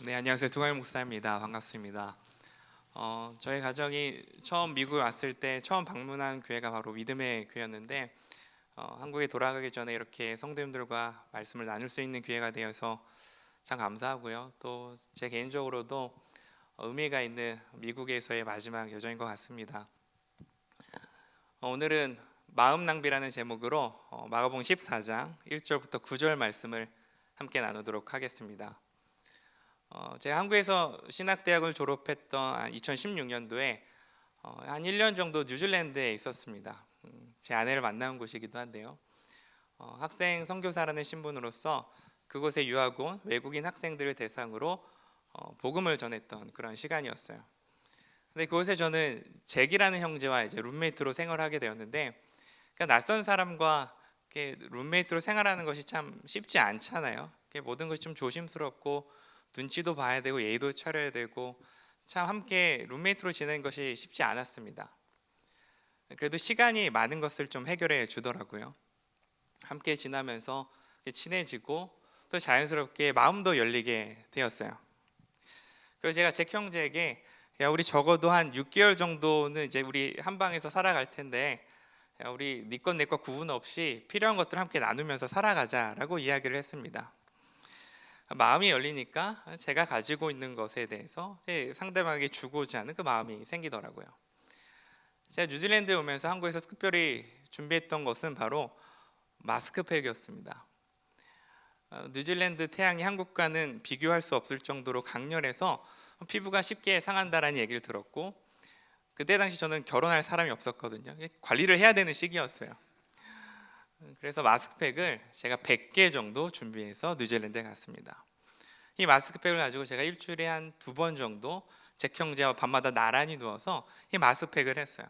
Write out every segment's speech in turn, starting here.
네, 안녕하세요. 두광일 목사입니다. 반갑습니다. 저희 가정이 처음 미국에 왔을 때 처음 방문한 교회가 바로 믿음의 교회였는데 한국에 돌아가기 전에 이렇게 성도님들과 말씀을 나눌 수 있는 기회가 되어서 참 감사하고요. 또 제 개인적으로도 의미가 있는 미국에서의 마지막 여정인 것 같습니다. 오늘은 마음 낭비라는 제목으로 마가복음 14장 1절부터 9절 말씀을 함께 나누도록 하겠습니다. 제가 한국에서 신학대학을 졸업했던 2016년도에 한 1년 정도 뉴질랜드에 있었습니다. 제 아내를 만난 곳이기도 한데요. 학생 선교사라는 신분으로서 그곳에 유학 온 외국인 학생들을 대상으로 복음을 전했던 그런 시간이었어요. 근데 그곳에 저는 잭이라는 형제와 이제 룸메이트로 생활하게 되었는데, 그러니까 낯선 사람과 이렇게 룸메이트로 생활하는 것이 참 쉽지 않잖아요. 모든 것이 좀 조심스럽고 눈치도 봐야 되고 예의도 차려야 되고 참 함께 룸메이트로 지내는 것이 쉽지 않았습니다. 그래도 시간이 많은 것을 좀 해결해 주더라고요. 함께 지나면서 친해지고 또 자연스럽게 마음도 열리게 되었어요. 그래서 제가 제 형제에게 야, 우리 적어도 한 6개월 정도는 이제 우리 한 방에서 살아갈 텐데 야, 우리 네 것 내 것 구분 없이 필요한 것들 함께 나누면서 살아가자라고 이야기를 했습니다. 마음이 열리니까 제가 가지고 있는 것에 대해서 상대방에게 주고자 하는 그 마음이 생기더라고요. 제가 뉴질랜드에 오면서 한국에서 특별히 준비했던 것은 바로 마스크팩이었습니다. 뉴질랜드 태양이 한국과는 비교할 수 없을 정도로 강렬해서 피부가 쉽게 상한다라는 얘기를 들었고, 그때 당시 저는 결혼할 사람이 없었거든요. 관리를 해야 되는 시기였어요. 그래서 마스크팩을 제가 100개 정도 준비해서 뉴질랜드에 갔습니다. 이 마스크팩을 가지고 제가 일주일에 한 2번 정도 제 형제와 밤마다 나란히 누워서 이 마스크팩을 했어요.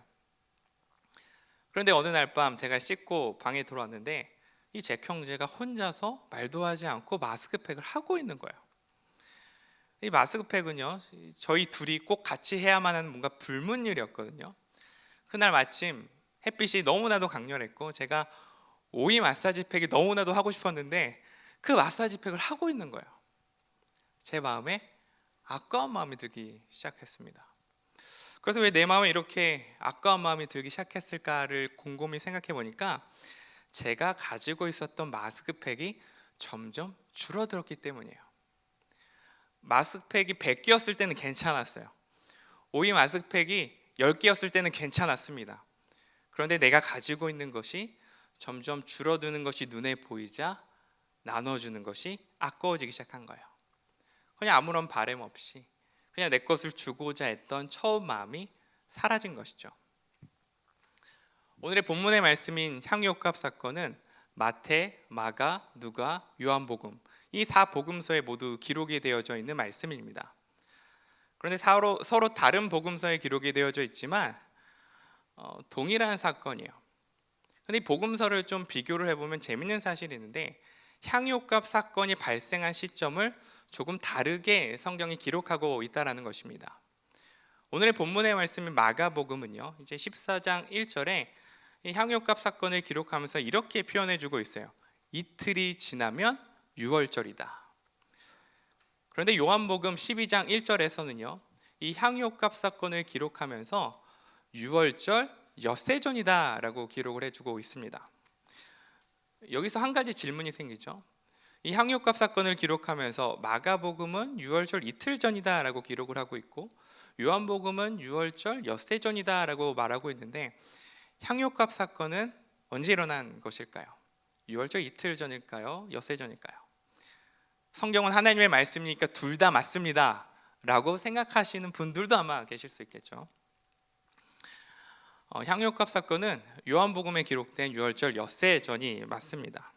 그런데 어느 날 밤 제가 씻고 방에 들어왔는데 이 제 형제가 혼자서 말도 하지 않고 마스크팩을 하고 있는 거예요. 이 마스크팩은요, 저희 둘이 꼭 같이 해야만 하는 뭔가 불문율이었거든요. 그날 마침 햇빛이 너무나도 강렬했고 제가 오이 마사지 팩이 너무나도 하고 싶었는데 그 마사지 팩을 하고 있는 거예요. 제 마음에 아까운 마음이 들기 시작했습니다. 그래서 왜 내 마음에 이렇게 아까운 마음이 들기 시작했을까를 곰곰이 생각해 보니까 제가 가지고 있었던 마스크팩이 점점 줄어들었기 때문이에요. 마스크팩이 100개였을 때는 괜찮았어요. 오이 마스크팩이 10개였을 때는 괜찮았습니다. 그런데 내가 가지고 있는 것이 점점 줄어드는 것이 눈에 보이자 나눠주는 것이 아까워지기 시작한 거예요. 그냥 아무런 바람 없이 그냥 내 것을 주고자 했던 처음 마음이 사라진 것이죠. 오늘의 본문의 말씀인 향유옥합 사건은 마태, 마가, 누가, 요한복음 이 4복음서에 모두 기록이 되어져 있는 말씀입니다. 그런데 서로 다른 복음서에 기록이 되어져 있지만 동일한 사건이에요. 근데 이 복음서를 좀 비교를 해보면 재밌는 사실이 있는데 향유옥합 사건이 발생한 시점을 조금 다르게 성경이 기록하고 있다는 것입니다. 오늘의 본문의 말씀인 마가복음은요, 이제 14장 1절에 이 향유옥합 사건을 기록하면서 이렇게 표현해주고 있어요. 이틀이 지나면 6월절이다. 그런데 요한복음 12장 1절에서는요, 이 향유옥합 사건을 기록하면서 6월절 엿새 전이다 라고 기록을 해주고 있습니다. 여기서 한 가지 질문이 생기죠. 이 향유옥합 사건을 기록하면서 마가복음은 6월절 이틀 전이다 라고 기록을 하고 있고 요한복음은 6월절 엿새 전이다 라고 말하고 있는데 향유옥합 사건은 언제 일어난 것일까요? 6월절 이틀 전일까요? 엿새 전일까요? 성경은 하나님의 말씀이니까 둘 다 맞습니다 라고 생각하시는 분들도 아마 계실 수 있겠죠. 향유옥합 사건은 요한복음에 기록된 6월절 엿새 전이 맞습니다.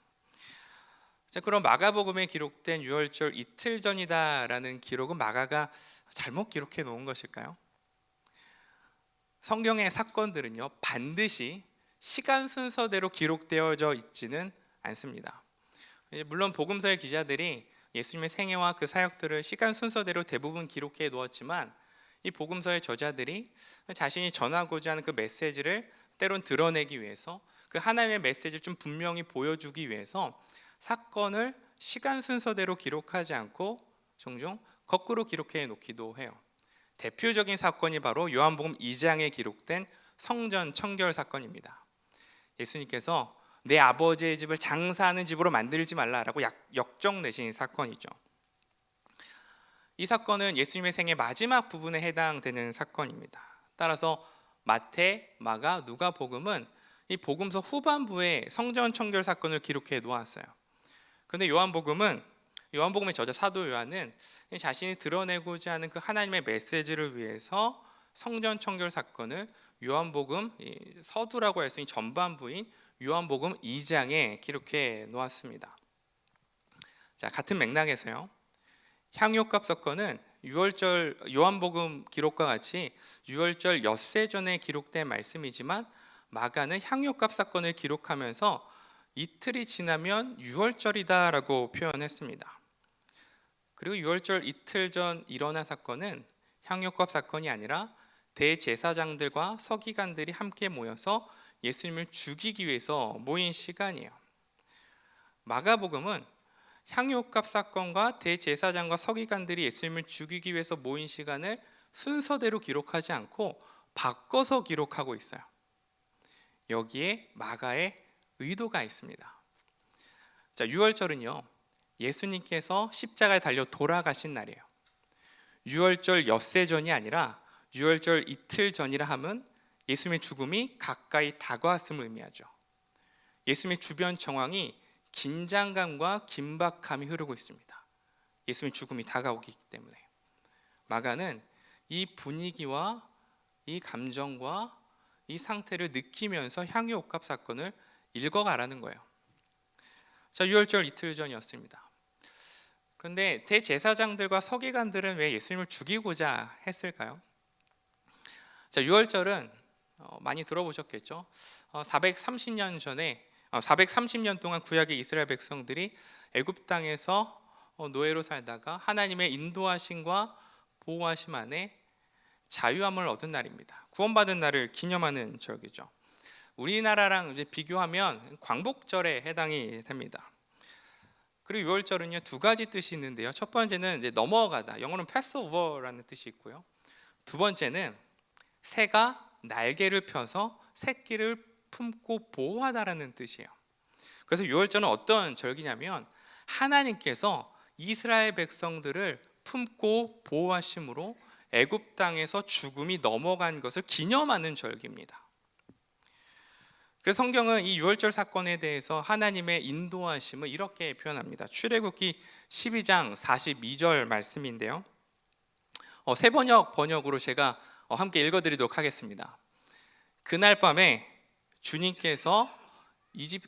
자, 그럼 마가복음에 기록된 6월절 이틀 전이다라는 기록은 마가가 잘못 기록해 놓은 것일까요? 성경의 사건들은요, 반드시 시간 순서대로 기록되어져 있지는 않습니다. 물론 복음서의 기자들이 예수님의 생애와 그 사역들을 시간 순서대로 대부분 기록해 놓았지만 이 복음서의 저자들이 자신이 전하고자 하는 그 메시지를 때론 드러내기 위해서 그 하나님의 메시지를 좀 분명히 보여주기 위해서 사건을 시간 순서대로 기록하지 않고 종종 거꾸로 기록해 놓기도 해요. 대표적인 사건이 바로 요한복음 2장에 기록된 성전 청결 사건입니다. 예수님께서 내 아버지의 집을 장사하는 집으로 만들지 말라라고 역정 내신 사건이죠. 이 사건은 예수님의 생애 마지막 부분에 해당되는 사건입니다. 따라서 마태, 마가, 누가복음은 이 복음서 후반부에 성전 청결 사건을 기록해 놓았어요. 그런데 요한복음의 저자 사도 요한은 자신이 드러내고자 하는 그 하나님의 메시지를 위해서 성전 청결 사건을 요한복음 서두라고 할 수 있는 전반부인 요한복음 2장에 기록해 놓았습니다. 자, 같은 맥락에서요, 향유값 사건은 요한복음 기록과 같이 유월절 엿새 전에 기록된 말씀이지만 마가는 향유값 사건을 기록하면서 이틀이 지나면 유월절이다라고 표현했습니다. 그리고 유월절 이틀 전 일어난 사건은 향유값 사건이 아니라 대제사장들과 서기관들이 함께 모여서 예수님을 죽이기 위해서 모인 시간이에요. 마가복음은 향유값 사건과 대제사장과 서기관들이 예수님을 죽이기 위해서 모인 시간을 순서대로 기록하지 않고 바꿔서 기록하고 있어요. 여기에 마가의 의도가 있습니다. 자, 유월절은요, 예수님께서 십자가에 달려 돌아가신 날이에요. 유월절 엿새 전이 아니라 유월절 이틀 전이라 함은 예수님의 죽음이 가까이 다가왔음을 의미하죠. 예수님의 주변 정황이 긴장감과 긴박함이 흐르고 있습니다. 예수님의 죽음이 다가오기 때문에. 마가는 이 분위기와 이 감정과 이 상태를 느끼면서 향유 옥합 사건을 읽어가라는 거예요. 자, 유월절 이틀 전이었습니다. 그런데 대제사장들과 서기관들은 왜 예수님을 죽이고자 했을까요? 자, 유월절은 많이 들어보셨겠죠? 430년 동안 구약의 이스라엘 백성들이 애굽 땅에서 노예로 살다가 하나님의 인도하심과 보호하심 안에 자유함을 얻은 날입니다. 구원받은 날을 기념하는 절기죠. 우리나라랑 이제 비교하면 광복절에 해당이 됩니다. 그리고 유월절은요, 두 가지 뜻이 있는데요. 첫 번째는 이제 넘어가다, 영어로는 패스오버라는 뜻이 있고요. 두 번째는 새가 날개를 펴서 새끼를 품고 보호하다라는 뜻이에요. 그래서 유월절은 어떤 절기냐면 하나님께서 이스라엘 백성들을 품고 보호하심으로 애굽 땅에서 죽음이 넘어간 것을 기념하는 절기입니다. 그래서 성경은 이 유월절 사건에 대해서 하나님의 인도하심을 이렇게 표현합니다. 출애굽기 12장 42절 말씀인데요. 새 번역으로 제가 함께 읽어드리도록 하겠습니다. 그날 밤에 주님께서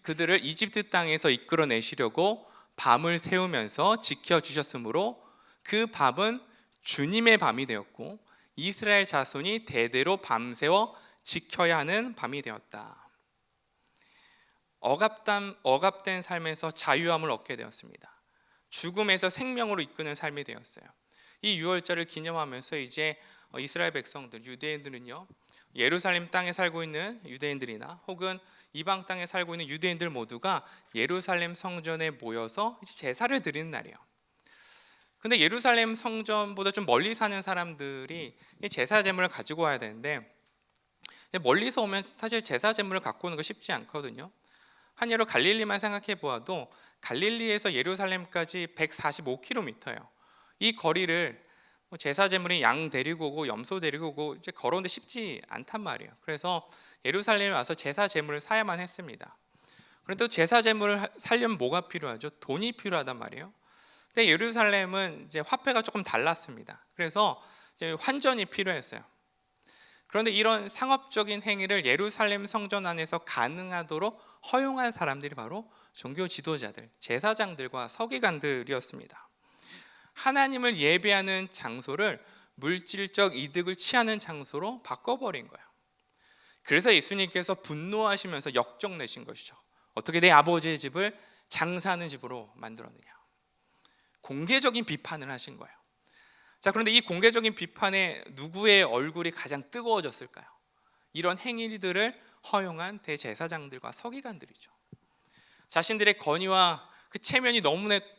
그들을 이집트 땅에서 이끌어내시려고 밤을 새우면서 지켜주셨으므로 그 밤은 주님의 밤이 되었고 이스라엘 자손이 대대로 밤새워 지켜야 하는 밤이 되었다. 억압된 삶에서 자유함을 얻게 되었습니다. 죽음에서 생명으로 이끄는 삶이 되었어요. 이 유월절을 기념하면서 이제 이스라엘 백성들, 유대인들은요, 예루살렘 땅에 살고 있는 유대인들이나 혹은 이방 땅에 살고 있는 유대인들 모두가 예루살렘 성전에 모여서 제사를 드리는 날이에요. 근데 예루살렘 성전보다 좀 멀리 사는 사람들이 제사 제물을 가지고 와야 되는데 멀리서 오면 사실 제사 제물을 갖고 오는 거 쉽지 않거든요. 한 예로 갈릴리만 생각해 보아도 갈릴리에서 예루살렘까지 145km예요. 이 거리를 제사 제물이 양 데리고 오고 염소 데리고 오고 이제 걸어오는데 쉽지 않단 말이에요. 그래서 예루살렘에 와서 제사 제물을 사야만 했습니다. 그런데 또 제사 제물을 사려면 뭐가 필요하죠? 돈이 필요하단 말이에요. 근데 예루살렘은 이제 화폐가 조금 달랐습니다. 그래서 이제 환전이 필요했어요. 그런데 이런 상업적인 행위를 예루살렘 성전 안에서 가능하도록 허용한 사람들이 바로 종교 지도자들, 제사장들과 서기관들이었습니다. 하나님을 예배하는 장소를 물질적 이득을 취하는 장소로 바꿔버린 거예요. 그래서 예수님께서 분노하시면서 역정내신 것이죠. 어떻게 내 아버지의 집을 장사하는 집으로 만들었느냐. 공개적인 비판을 하신 거예요. 자, 그런데 이 공개적인 비판에 누구의 얼굴이 가장 뜨거워졌을까요? 이런 행위들을 허용한 대제사장들과 서기관들이죠. 자신들의 권위와 그 체면이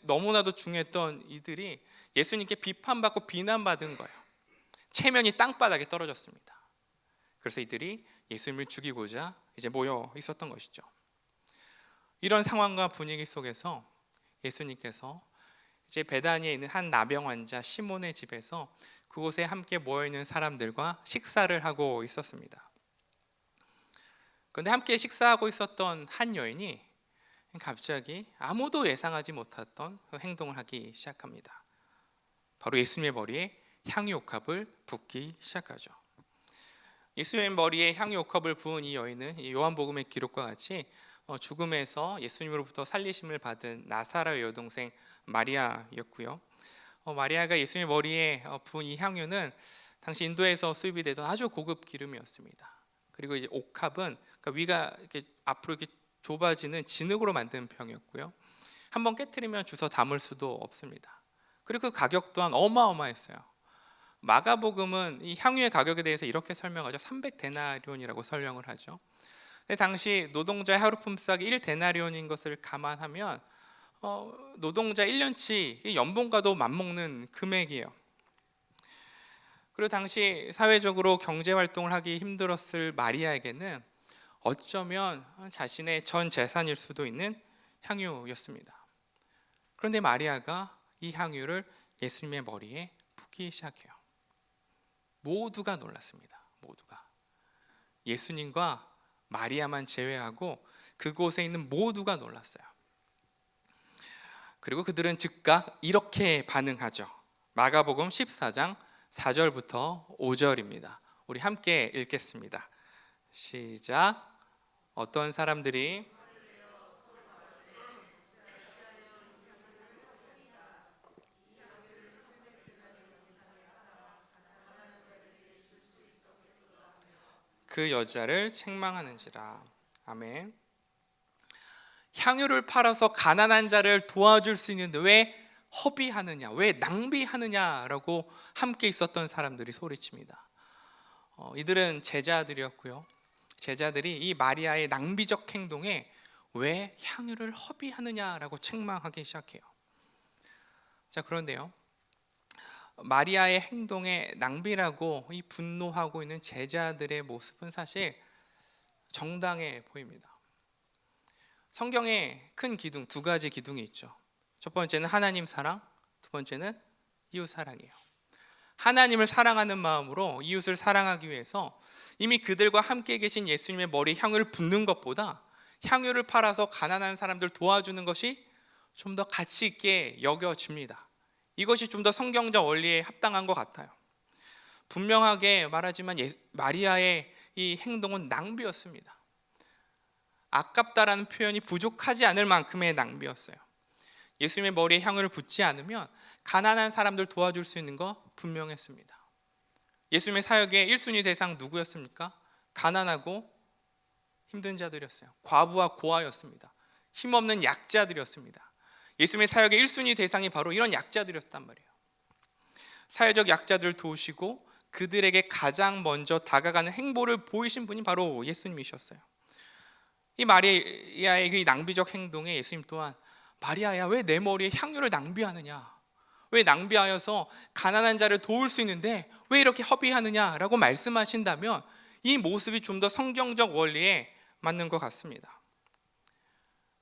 너무나도 중요했던 이들이 예수님께 비판받고 비난받은 거예요. 체면이 땅바닥에 떨어졌습니다. 그래서 이들이 예수님을 죽이고자 이제 모여 있었던 것이죠. 이런 상황과 분위기 속에서 예수님께서 이제 베다니에 있는 한 나병 환자 시몬의 집에서 그곳에 함께 모여 있는 사람들과 식사를 하고 있었습니다. 그런데 함께 식사하고 있었던 한 여인이 갑자기 아무도 예상하지 못했던 그 행동을 하기 시작합니다. 바로 예수님의 머리에 향유옥합을 붓기 시작하죠. 예수님의 머리에 향유옥합을 부은 이 여인은 요한복음의 기록과 같이 죽음에서 예수님으로부터 살리심을 받은 나사로의 여동생 마리아였고요. 마리아가 예수님의 머리에 부은 이 향유는 당시 인도에서 수입이 되던 아주 고급 기름이었습니다. 그리고 이제 옥합은 그러니까 위가 이렇게 앞으로 이렇게 좁아지는 진흙으로 만든 병이었고요. 한번 깨트리면 주워 담을 수도 없습니다. 그리고 그 가격 또한 어마어마했어요. 마가복음은 이 향유의 가격에 대해서 이렇게 설명하죠. 300데나리온이라고 설명을 하죠. 근데 당시 노동자의 하루 품삯이 1데나리온인 것을 감안하면 노동자 1년치 연봉과도 맞먹는 금액이에요. 그리고 당시 사회적으로 경제활동을 하기 힘들었을 마리아에게는 어쩌면 자신의 전 재산일 수도 있는 향유였습니다. 그런데 마리아가 이 향유를 예수님의 머리에 붓기 시작해요. 모두가 놀랐습니다. 모두가. 예수님과 마리아만 제외하고 그곳에 있는 모두가 놀랐어요. 그리고 그들은 즉각 이렇게 반응하죠. 마가복음 14장 4절부터 5절입니다. 우리 함께 읽겠습니다. 시작. 어떤 사람들이 그 여자를 책망하는지라. 아멘. 향유를 팔아서 가난한 자를 도와줄 수 있는데 왜 허비하느냐, 왜 낭비하느냐라고 함께 있었던 사람들이 소리칩니다. 이들은 제자들이었고요. 제자들이 이 마리아의 낭비적 행동에 왜 향유를 허비하느냐라고 책망하기 시작해요. 자, 그런데요, 마리아의 행동에 낭비라고 이 분노하고 있는 제자들의 모습은 사실 정당해 보입니다. 성경에 큰 기둥, 두 가지 기둥이 있죠. 첫 번째는 하나님 사랑, 두 번째는 이웃 사랑이에요. 하나님을 사랑하는 마음으로 이웃을 사랑하기 위해서 이미 그들과 함께 계신 예수님의 머리에 향유를 붓는 것보다 향유를 팔아서 가난한 사람들 도와주는 것이 좀 더 가치 있게 여겨집니다. 이것이 좀 더 성경적 원리에 합당한 것 같아요. 분명하게 말하지만 마리아의 이 행동은 낭비였습니다. 아깝다라는 표현이 부족하지 않을 만큼의 낭비였어요. 예수님의 머리에 향유를 붓지 않으면 가난한 사람들 도와줄 수 있는 거 분명했습니다. 예수님의 사역의 1순위 대상 누구였습니까? 가난하고 힘든 자들이었어요. 과부와 고아였습니다. 힘없는 약자들이었습니다. 예수님의 사역의 1순위 대상이 바로 이런 약자들이었단 말이에요. 사회적 약자들을 도우시고 그들에게 가장 먼저 다가가는 행보를 보이신 분이 바로 예수님이셨어요. 이 마리아의 그 낭비적 행동에 예수님 또한 마리아야, 왜 내 머리에 향유를 낭비하느냐, 왜 낭비하여서 가난한 자를 도울 수 있는데 왜 이렇게 허비하느냐라고 말씀하신다면 이 모습이 좀 더 성경적 원리에 맞는 것 같습니다.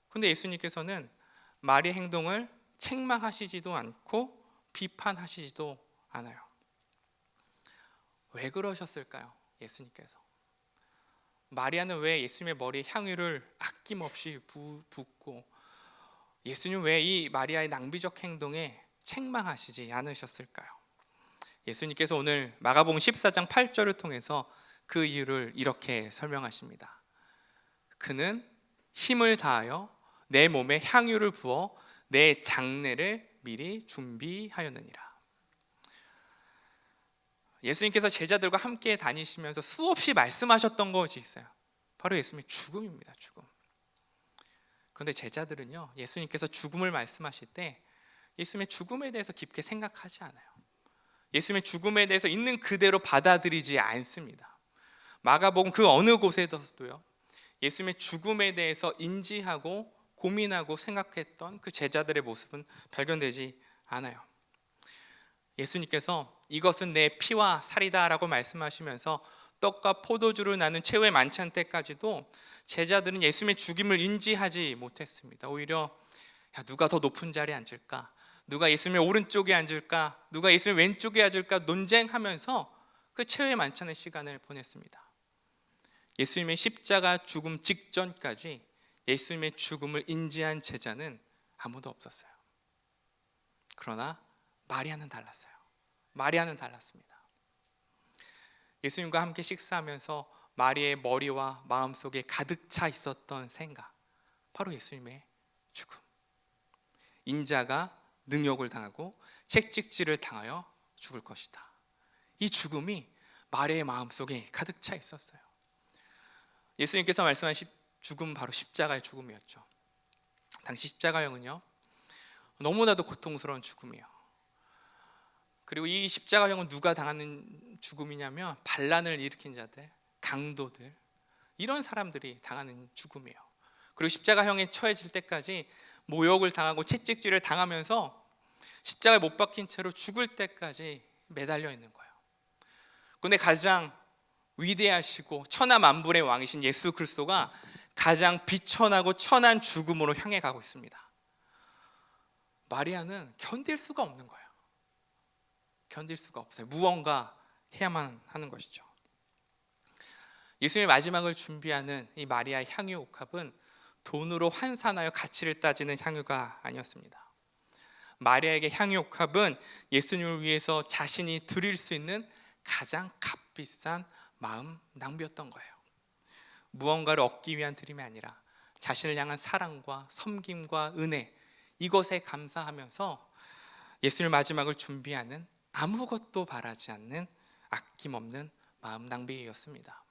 그런데 예수님께서는 마리아의 행동을 책망하시지도 않고 비판하시지도 않아요. 왜 그러셨을까요? 예수님께서 마리아는 왜 예수님의 머리에 향유를 아낌없이 붓고 예수님 왜 이 마리아의 낭비적 행동에 책망하시지 않으셨을까요? 예수님께서 오늘 마가복음 14장 8절을 통해서 그 이유를 이렇게 설명하십니다. 그는 힘을 다하여 내 몸에 향유를 부어 내 장례를 미리 준비하였느니라. 예수님께서 제자들과 함께 다니시면서 수없이 말씀하셨던 것이 있어요. 바로 예수님의 죽음입니다. 죽음. 그런데 제자들은요, 예수님께서 죽음을 말씀하실 때 예수님의 죽음에 대해서 깊게 생각하지 않아요. 예수님의 죽음에 대해서 있는 그대로 받아들이지 않습니다. 마가복음 그 어느 곳에서도요, 예수님의 죽음에 대해서 인지하고 고민하고 생각했던 그 제자들의 모습은 발견되지 않아요. 예수님께서 이것은 내 피와 살이다 라고 말씀하시면서 떡과 포도주를 나눈 최후의 만찬 때까지도 제자들은 예수님의 죽임을 인지하지 못했습니다. 오히려 누가 더 높은 자리에 앉을까? 누가 예수님의 오른쪽에 앉을까? 누가 예수님의 왼쪽에 앉을까? 논쟁하면서 그 최후의 만찬의 시간을 보냈습니다. 예수님의 십자가 죽음 직전까지 예수님의 죽음을 인지한 제자는 아무도 없었어요. 그러나 마리아는 달랐어요. 마리아는 달랐습니다. 예수님과 함께 식사하면서 마리아의 머리와 마음속에 가득 차 있었던 생각, 바로 예수님의 죽음. 인자가 능욕을 당하고 채찍질을 당하여 죽을 것이다. 이 죽음이 마리아의 마음속에 가득 차 있었어요. 예수님께서 말씀하신 죽음, 바로 십자가의 죽음이었죠. 당시 십자가형은요, 너무나도 고통스러운 죽음이에요. 그리고 이 십자가형은 누가 당하는 죽음이냐면 반란을 일으킨 자들, 강도들, 이런 사람들이 당하는 죽음이에요. 그리고 십자가형에 처해질 때까지 모욕을 당하고 채찍질을 당하면서 십자가에 못 박힌 채로 죽을 때까지 매달려 있는 거예요. 그런데 가장 위대하시고 천하만불의 왕이신 예수 그리스도가 가장 비천하고 천한 죽음으로 향해 가고 있습니다. 마리아는 견딜 수가 없는 거예요. 견딜 수가 없어요. 무언가 해야만 하는 것이죠. 예수님의 마지막을 준비하는 이 마리아의 향유 옥합은 돈으로 환산하여 가치를 따지는 향유가 아니었습니다. 마리아에게 향유 옥합은 예수님을 위해서 자신이 드릴 수 있는 가장 값비싼 마음 낭비였던 거예요. 무언가를 얻기 위한 드림이 아니라 자신을 향한 사랑과 섬김과 은혜, 이것에 감사하면서 예수님의 마지막을 준비하는 아무것도 바라지 않는 아낌없는 마음 낭비였습니다.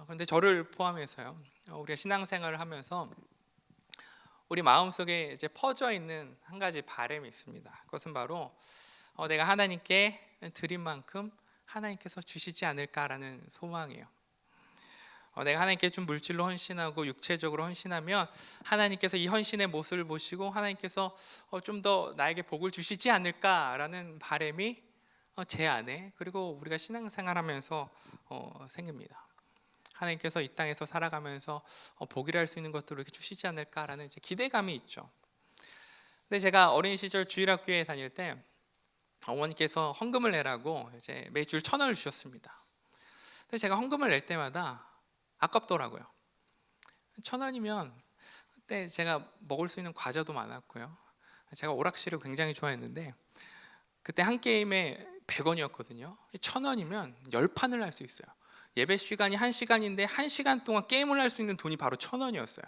그런데 저를 포함해서요, 우리가 신앙생활을 하면서 우리 마음속에 이제 퍼져 있는 한 가지 바람이 있습니다. 그것은 바로 내가 하나님께 드린 만큼 하나님께서 주시지 않을까라는 소망이에요. 내가 하나님께 좀 물질로 헌신하고 육체적으로 헌신하면 하나님께서 이 헌신의 모습을 보시고 하나님께서 좀 더 나에게 복을 주시지 않을까라는 바람이 제 안에, 그리고 우리가 신앙생활하면서 생깁니다. 하나님께서 이 땅에서 살아가면서 복이라 할 수 있는 것들을 이렇게 주시지 않을까라는 이제 기대감이 있죠. 근데 제가 어린 시절 주일학교에 다닐 때 어머니께서 헌금을 내라고 이제 매주 1,000원을 주셨습니다. 근데 제가 헌금을 낼 때마다 아깝더라고요. 1,000원이면 그때 제가 먹을 수 있는 과자도 많았고요. 제가 오락실을 굉장히 좋아했는데 그때 한 게임에 100원이었거든요. 1,000원이면 10판을 할 수 있어요. 예배 시간이 1시간인데 1시간 동안 게임을 할 수 있는 돈이 바로 1,000원이었어요.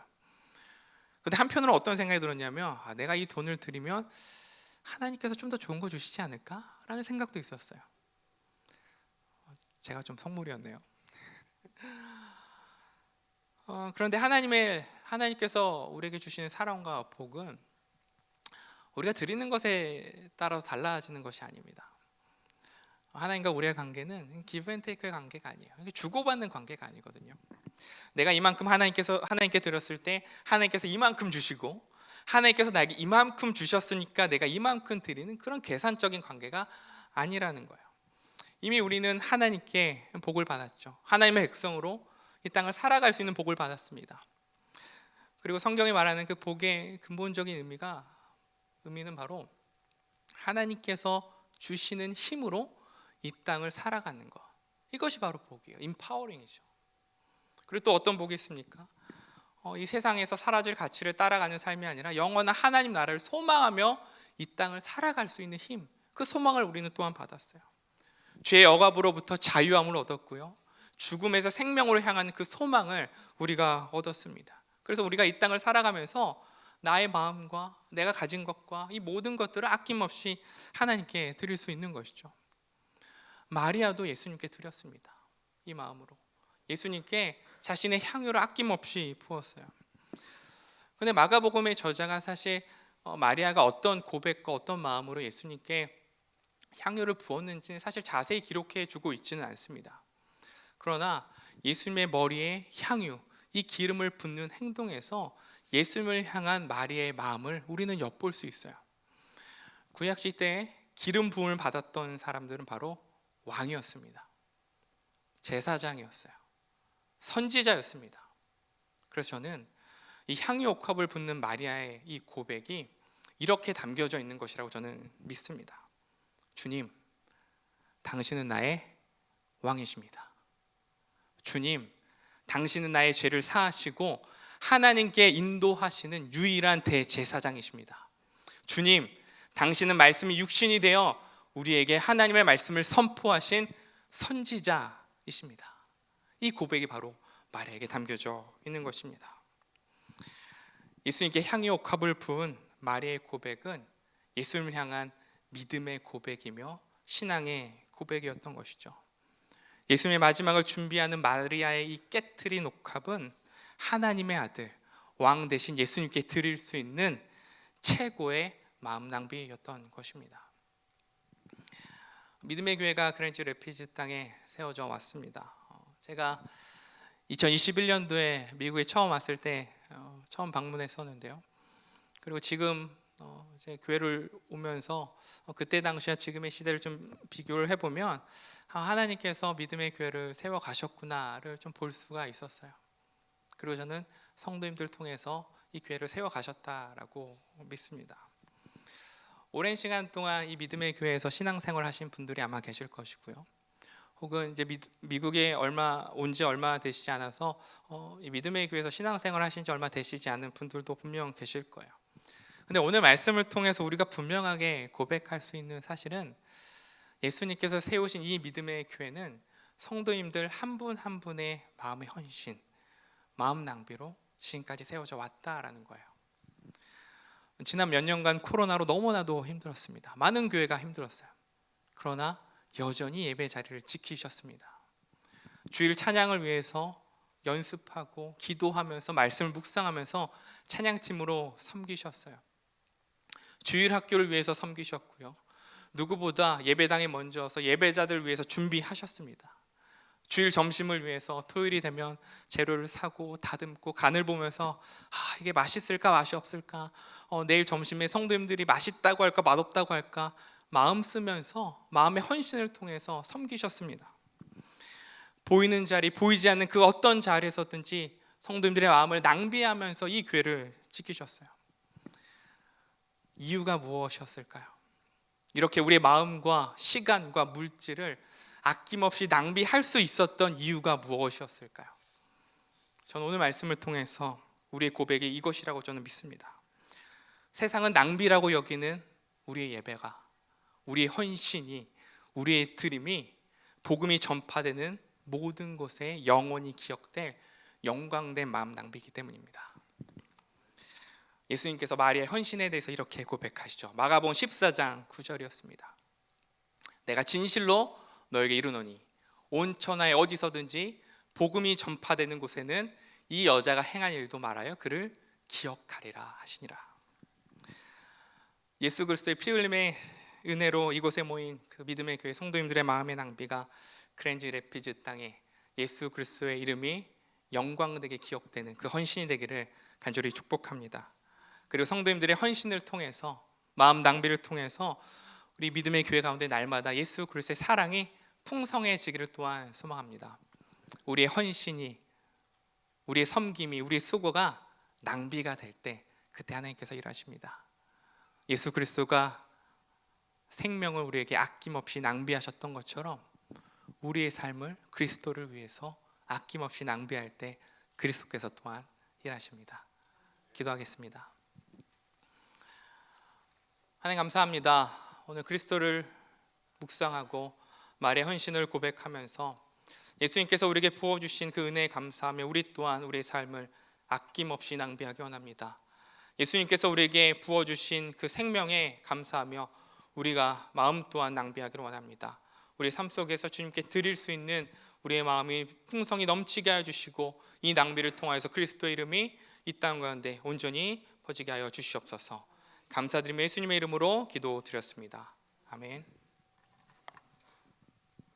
근데 한편으로 어떤 생각이 들었냐면 내가 이 돈을 드리면 하나님께서 좀 더 좋은 거 주시지 않을까라는 생각도 있었어요. 제가 좀 속물이었네요. 그런데 하나님께서 우리에게 주시는 사랑과 복은 우리가 드리는 것에 따라서 달라지는 것이 아닙니다. 하나님과 우리의 관계는 give and take의 관계가 아니에요. 이게 주고받는 관계가 아니거든요. 내가 이만큼 하나님께 드렸을 때 하나님께서 이만큼 주시고 하나님께서 나에게 이만큼 주셨으니까 내가 이만큼 드리는 그런 계산적인 관계가 아니라는 거예요. 이미 우리는 하나님께 복을 받았죠. 하나님의 백성으로 이 땅을 살아갈 수 있는 복을 받았습니다. 그리고 성경이 말하는 그 복의 근본적인 의미는 바로 하나님께서 주시는 힘으로 이 땅을 살아가는 것, 이것이 바로 복이에요. 임파워링이죠. 그리고 또 어떤 복이 있습니까? 이 세상에서 사라질 가치를 따라가는 삶이 아니라 영원한 하나님 나라를 소망하며 이 땅을 살아갈 수 있는 힘, 그 소망을 우리는 또한 받았어요. 죄의 억압으로부터 자유함을 얻었고요, 죽음에서 생명으로 향하는 그 소망을 우리가 얻었습니다. 그래서 우리가 이 땅을 살아가면서 나의 마음과 내가 가진 것과 이 모든 것들을 아낌없이 하나님께 드릴 수 있는 것이죠. 마리아도 예수님께 드렸습니다. 이 마음으로 예수님께 자신의 향유를 아낌없이 부었어요. 그런데 마가복음의 저자가 사실 마리아가 어떤 고백과 어떤 마음으로 예수님께 향유를 부었는지는 사실 자세히 기록해 주고 있지는 않습니다. 그러나 예수님의 머리에 향유, 이 기름을 붓는 행동에서 예수님을 향한 마리아의 마음을 우리는 엿볼 수 있어요. 구약 시대에 기름 부음을 받았던 사람들은 바로 왕이었습니다. 제사장이었어요. 선지자였습니다. 그래서 저는 이 향유 옥합을 붓는 마리아의 이 고백이 이렇게 담겨져 있는 것이라고 저는 믿습니다. 주님, 당신은 나의 왕이십니다. 주님, 당신은 나의 죄를 사하시고 하나님께 인도하시는 유일한 대제사장이십니다. 주님, 당신은 말씀이 육신이 되어 우리에게 하나님의 말씀을 선포하신 선지자이십니다. 이 고백이 바로 마리아에게 담겨져 있는 것입니다. 예수님께 향유 옥합을 부은 마리아의 고백은 예수님을 향한 믿음의 고백이며 신앙의 고백이었던 것이죠. 예수님의 마지막을 준비하는 마리아의 이 깨트린 옥합은 하나님의 아들, 왕 대신 예수님께 드릴 수 있는 최고의 마음 낭비였던 것입니다. 믿음의 교회가 그랜지 래피즈 땅에 세워져 왔습니다. 제가 2021년도에 미국에 처음 왔을 때 처음 방문했었는데요. 그리고 지금 제 교회를 오면서 그때 당시와 지금의 시대를 좀 비교를 해보면 하나님께서 믿음의 교회를 세워 가셨구나를 좀 볼 수가 있었어요. 그리고 저는 성도님들 통해서 이 교회를 세워 가셨다라고 믿습니다. 오랜 시간 동안 이 믿음의 교회에서 신앙생활 하신 분들이 아마 계실 것이고요. 혹은 이제 미국에 온 지 얼마 되시지 않아서 이 믿음의 교회에서 신앙생활 하신 지 얼마 되시지 않은 분들도 분명 계실 거예요. 근데 오늘 말씀을 통해서 우리가 분명하게 고백할 수 있는 사실은 예수님께서 세우신 이 믿음의 교회는 성도님들 한 분 한 분의 마음의 헌신, 마음 낭비로 지금까지 세워져 왔다라는 거예요. 지난 몇 년간 코로나로 너무나도 힘들었습니다. 많은 교회가 힘들었어요. 그러나 여전히 예배 자리를 지키셨습니다. 주일 찬양을 위해서 연습하고 기도하면서 말씀을 묵상하면서 찬양팀으로 섬기셨어요. 주일 학교를 위해서 섬기셨고요. 누구보다 예배당에 먼저 와서 예배자들 위해서 준비하셨습니다. 주일 점심을 위해서 토요일이 되면 재료를 사고 다듬고 간을 보면서 이게 맛있을까 맛이 없을까, 내일 점심에 성도님들이 맛있다고 할까 맛없다고 할까 마음 쓰면서 마음의 헌신을 통해서 섬기셨습니다. 보이는 자리, 보이지 않는 그 어떤 자리에서든지 성도님들의 마음을 낭비하면서 이 교회를 지키셨어요. 이유가 무엇이었을까요? 이렇게 우리의 마음과 시간과 물질을 아낌없이 낭비할 수 있었던 이유가 무엇이었을까요? 저는 오늘 말씀을 통해서 우리의 고백이 이것이라고 저는 믿습니다. 세상은 낭비라고 여기는 우리의 예배가, 우리의 헌신이, 우리의 드림이 복음이 전파되는 모든 곳에 영원히 기억될 영광된 마음 낭비이기 때문입니다. 예수님께서 마리아의 헌신에 대해서 이렇게 고백하시죠. 마가복음 14장 9절이었습니다. 내가 진실로 너에게 이르노니 온 천하에 어디서든지 복음이 전파되는 곳에는 이 여자가 행한 일도 말하여 그를 기억하리라 하시니라. 예수 그리스도의 피 흘림의 은혜로 이곳에 모인 그 믿음의 교회 성도님들의 마음의 낭비가 그랜지 래피즈 땅에 예수 그리스도의 이름이 영광되게 기억되는 그 헌신이 되기를 간절히 축복합니다. 그리고 성도님들의 헌신을 통해서, 마음 낭비를 통해서 우리 믿음의 교회 가운데 날마다 예수 그리스도의 사랑이 풍성해지기를 또한 소망합니다. 우리의 헌신이, 우리의 섬김이, 우리의 수고가 낭비가 될 때 그때 하나님께서 일하십니다. 예수 그리스도가 생명을 우리에게 아낌없이 낭비하셨던 것처럼 우리의 삶을 그리스도를 위해서 아낌없이 낭비할 때 그리스도께서 또한 일하십니다. 기도하겠습니다. 하나님 감사합니다. 오늘 그리스도를 묵상하고 말의 헌신을 고백하면서 예수님께서 우리에게 부어주신 그 은혜에 감사하며 우리 또한 우리의 삶을 아낌없이 낭비하기 원합니다. 예수님께서 우리에게 부어주신 그 생명에 감사하며 우리가 마음 또한 낭비하기를 원합니다. 우리의 삶 속에서 주님께 드릴 수 있는 우리의 마음이 풍성히 넘치게 하여 주시고 이 낭비를 통하여서 그리스도의 이름이 이 땅 가운데 온전히 퍼지게 하여 주시옵소서. 감사드리며 예수님의 이름으로 기도드렸습니다. 아멘.